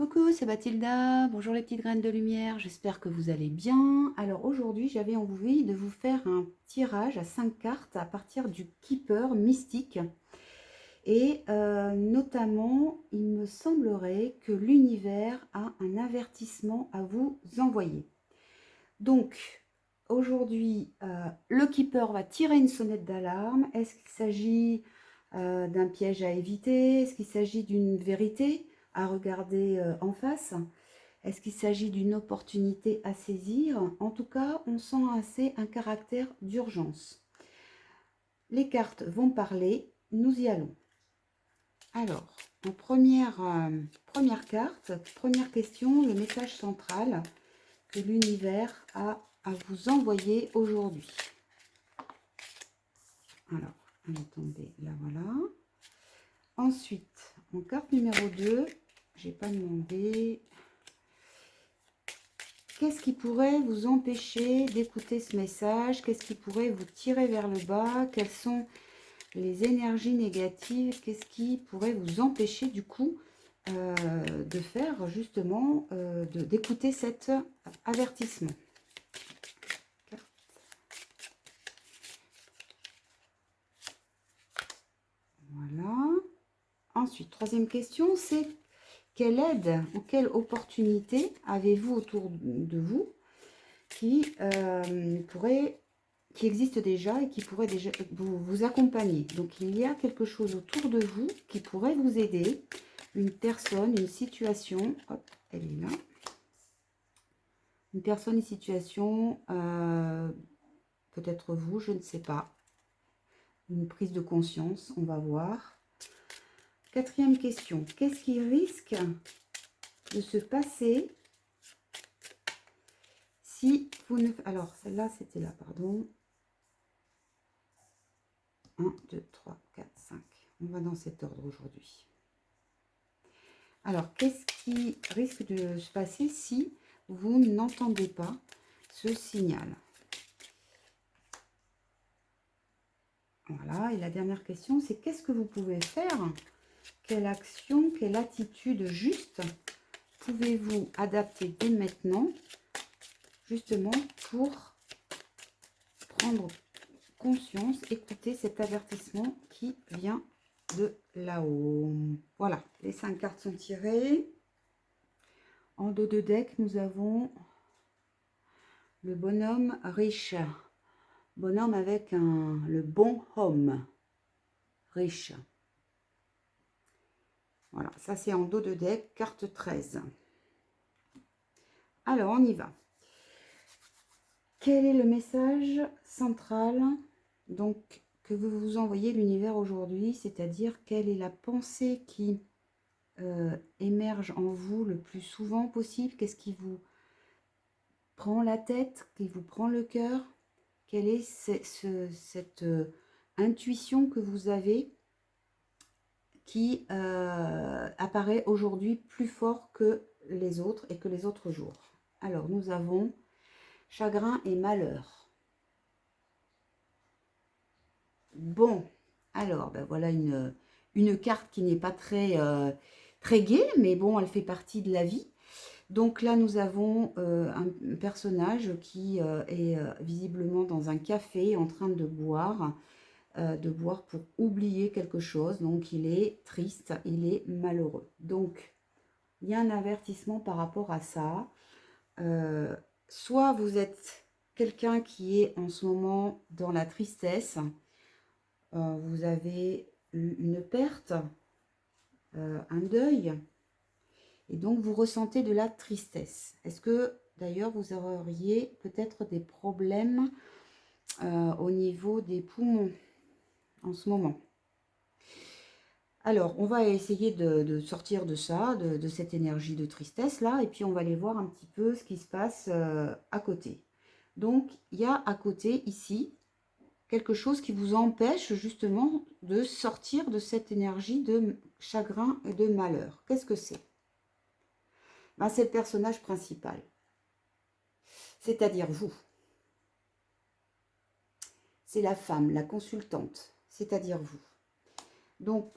Coucou, c'est Mathilda. Bonjour les petites graines de lumière. J'espère que vous allez bien. Alors aujourd'hui, j'avais envie de vous faire un tirage à 5 cartes à partir du Keeper mystique. Et notamment, il me semblerait que l'univers a un avertissement à vous envoyer. Donc, aujourd'hui, le Keeper va tirer une sonnette d'alarme. Est-ce qu'il s'agit d'un piège à éviter? Est-ce qu'il s'agit d'une vérité à regarder en face? Est-ce qu'il s'agit d'une opportunité à saisir? En tout cas, on sent assez un caractère d'urgence. Les cartes vont parler, nous y allons. Alors, en première carte, première question, le message central que l'univers a à vous envoyer aujourd'hui. Alors, elle est tombée, là voilà. Ensuite, en carte numéro 2, j'ai pas demandé. Qu'est-ce qui pourrait vous empêcher d'écouter ce message? Qu'est-ce qui pourrait vous tirer vers le bas? Quelles sont les énergies négatives? Qu'est-ce qui pourrait vous empêcher du coup de faire justement, d'écouter cet avertissement? Voilà. Ensuite, troisième question, c'est quelle aide ou quelle opportunité avez-vous autour de vous qui existe déjà et qui pourrait déjà vous accompagner. Donc, il y a quelque chose autour de vous qui pourrait vous aider. Une personne, une situation. Hop, elle est là. Une personne, une situation. Peut-être vous, je ne sais pas. Une prise de conscience, on va voir. Quatrième question. Qu'est-ce qui risque de se passer si vous ne... Alors, celle-là, c'était là, pardon. 1, 2, 3, 4, 5. On va dans cet ordre aujourd'hui. Alors, qu'est-ce qui risque de se passer si vous n'entendez pas ce signal? Voilà, et la dernière question, c'est qu'est-ce que vous pouvez faire? Quelle action, quelle attitude juste pouvez-vous adapter dès maintenant, justement, pour prendre conscience, écouter cet avertissement qui vient de là-haut? Voilà, les 5 cartes sont tirées. En dos de deck, nous avons le bonhomme riche. Bonhomme avec le bon homme. Riche. Voilà, ça c'est en dos de deck, carte 13. Alors, on y va. Quel est le message central donc que vous envoyez l'univers aujourd'hui? C'est-à-dire, quelle est la pensée qui émerge en vous le plus souvent possible? Qu'est-ce qui vous prend la tête, qui vous prend le cœur? Quelle est cette intuition que vous avez qui apparaît aujourd'hui plus fort que les autres et que les autres jours? Alors, nous avons chagrin et malheur. Bon, alors, ben voilà une carte qui n'est pas très gaie, mais bon, elle fait partie de la vie. Donc là, nous avons un personnage qui est visiblement dans un café en train de boire pour oublier quelque chose. Donc, il est triste, il est malheureux. Donc, il y a un avertissement par rapport à ça. Soit vous êtes quelqu'un qui est en ce moment dans la tristesse, vous avez eu une perte, un deuil, et donc vous ressentez de la tristesse. Est-ce que d'ailleurs vous auriez peut-être des problèmes au niveau des poumons en ce moment? Alors, on va essayer de sortir de ça, de cette énergie de tristesse là, et puis on va aller voir un petit peu ce qui se passe à côté. Donc, il y a à côté ici quelque chose qui vous empêche justement de sortir de cette énergie de chagrin et de malheur. Qu'est-ce que c'est? Ben, c'est le personnage principal, c'est-à-dire vous. C'est la femme, la consultante, c'est-à-dire vous. Donc,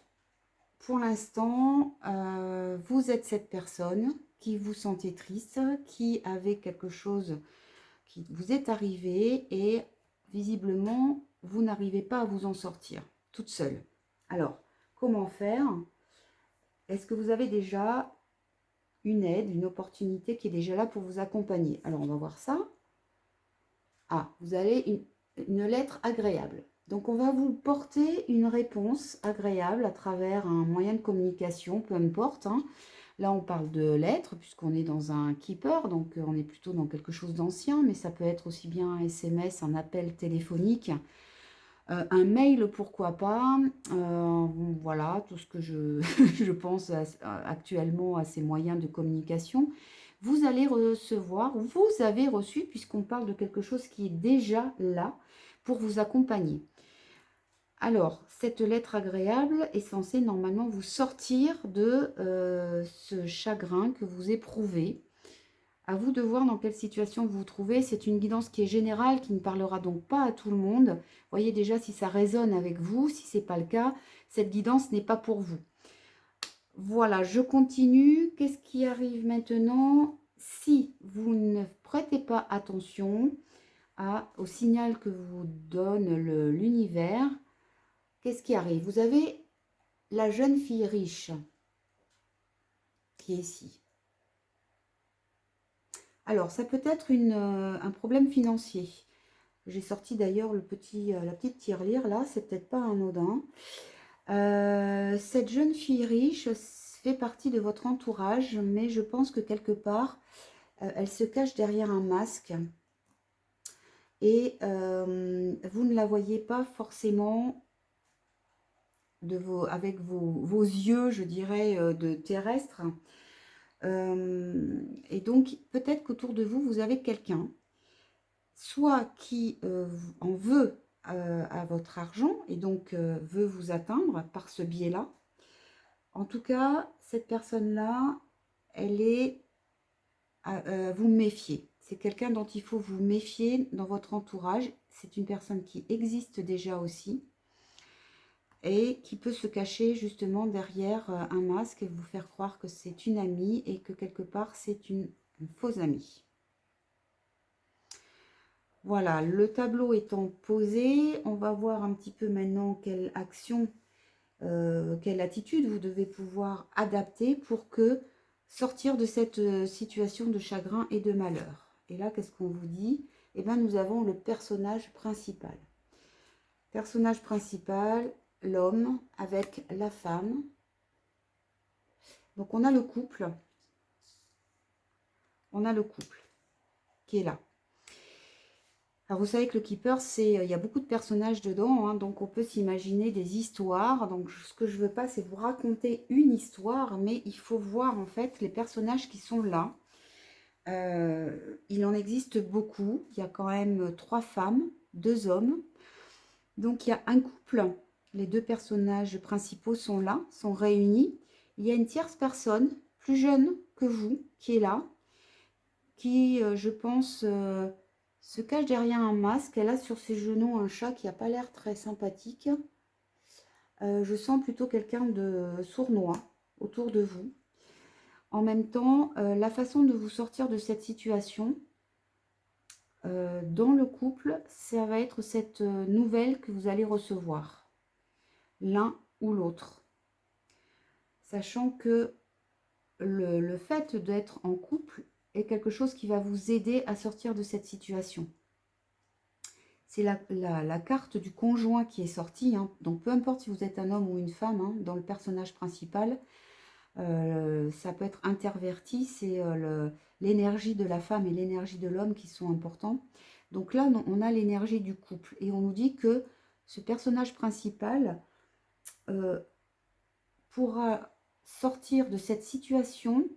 pour l'instant, vous êtes cette personne qui vous sentez triste, qui avait quelque chose qui vous est arrivé et visiblement, vous n'arrivez pas à vous en sortir toute seule. Alors, comment faire? Est-ce que vous avez déjà une aide, une opportunité qui est déjà là pour vous accompagner? Alors, on va voir ça. Ah, vous avez une lettre agréable. Donc, on va vous porter une réponse agréable à travers un moyen de communication, peu importe, hein. Là, on parle de lettres, puisqu'on est dans un keeper, donc on est plutôt dans quelque chose d'ancien, mais ça peut être aussi bien un SMS, un appel téléphonique, un mail, pourquoi pas. Voilà, tout ce que je pense actuellement à ces moyens de communication. Vous allez recevoir, vous avez reçu, puisqu'on parle de quelque chose qui est déjà là pour vous accompagner. Alors, cette lettre agréable est censée normalement vous sortir de ce chagrin que vous éprouvez. À vous de voir dans quelle situation vous vous trouvez. C'est une guidance qui est générale, qui ne parlera donc pas à tout le monde. Voyez déjà si ça résonne avec vous. Si ce n'est pas le cas, cette guidance n'est pas pour vous. Voilà, je continue. Qu'est-ce qui arrive maintenant? Si vous ne prêtez pas attention au signal que vous donne l'univers, qu'est-ce qui arrive? Vous avez la jeune fille riche qui est ici. Alors, ça peut être un problème financier. J'ai sorti d'ailleurs la petite tirelire là, c'est peut-être pas anodin. Cette jeune fille riche fait partie de votre entourage, mais je pense que quelque part, elle se cache derrière un masque. Et vous ne la voyez pas forcément avec vos yeux, je dirais, de terrestre. Et donc, peut-être qu'autour de vous, vous avez quelqu'un, soit qui en veut à votre argent et donc veut vous atteindre par ce biais-là. En tout cas, cette personne-là, elle est à vous méfier. C'est quelqu'un dont il faut vous méfier dans votre entourage. C'est une personne qui existe déjà aussi et qui peut se cacher justement derrière un masque et vous faire croire que c'est une amie et que quelque part c'est une fausse amie. Voilà, le tableau étant posé, on va voir un petit peu maintenant quelle action, quelle attitude vous devez pouvoir adapter pour que sortir de cette situation de chagrin et de malheur. Et là, qu'est-ce qu'on vous dit? Eh bien, nous avons le personnage principal. Personnage principal, l'homme avec la femme. Donc, on a le couple. On a le couple qui est là. Alors, vous savez que le keeper, il y a beaucoup de personnages dedans, hein, donc on peut s'imaginer des histoires. Donc, ce que je veux pas, c'est vous raconter une histoire, mais il faut voir en fait les personnages qui sont là. Il en existe beaucoup. Il y a quand même 3 femmes, 2 hommes. Donc, il y a un couple. Les 2 personnages principaux sont là, sont réunis. Il y a une tierce personne, plus jeune que vous, qui est là, qui, je pense, se cache derrière un masque. Elle a sur ses genoux un chat qui n'a pas l'air très sympathique. Je sens plutôt quelqu'un de sournois autour de vous. En même temps, la façon de vous sortir de cette situation, dans le couple, ça va être cette nouvelle que vous allez recevoir, l'un ou l'autre. Sachant que le fait d'être en couple est quelque chose qui va vous aider à sortir de cette situation. C'est la carte du conjoint qui est sortie, hein. Donc peu importe si vous êtes un homme ou une femme, hein, dans le personnage principal, ça peut être interverti, c'est l'énergie de la femme et l'énergie de l'homme qui sont importants. Donc là, on a l'énergie du couple et on nous dit que ce personnage principal pourra sortir de cette situation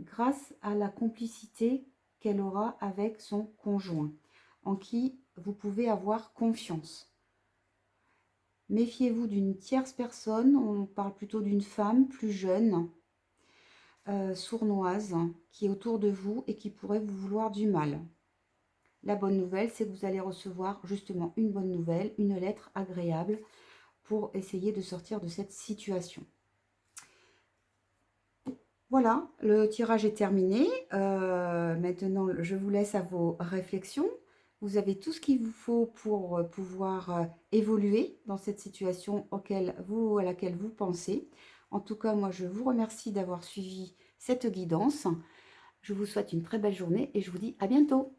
grâce à la complicité qu'elle aura avec son conjoint, en qui vous pouvez avoir confiance. Méfiez-vous d'une tierce personne, on parle plutôt d'une femme plus jeune, sournoise, qui est autour de vous et qui pourrait vous vouloir du mal. La bonne nouvelle, c'est que vous allez recevoir justement une bonne nouvelle, une lettre agréable pour essayer de sortir de cette situation. Voilà, le tirage est terminé. Maintenant, je vous laisse à vos réflexions. Vous avez tout ce qu'il vous faut pour pouvoir évoluer dans cette situation à laquelle vous pensez. En tout cas, moi, je vous remercie d'avoir suivi cette guidance. Je vous souhaite une très belle journée et je vous dis à bientôt.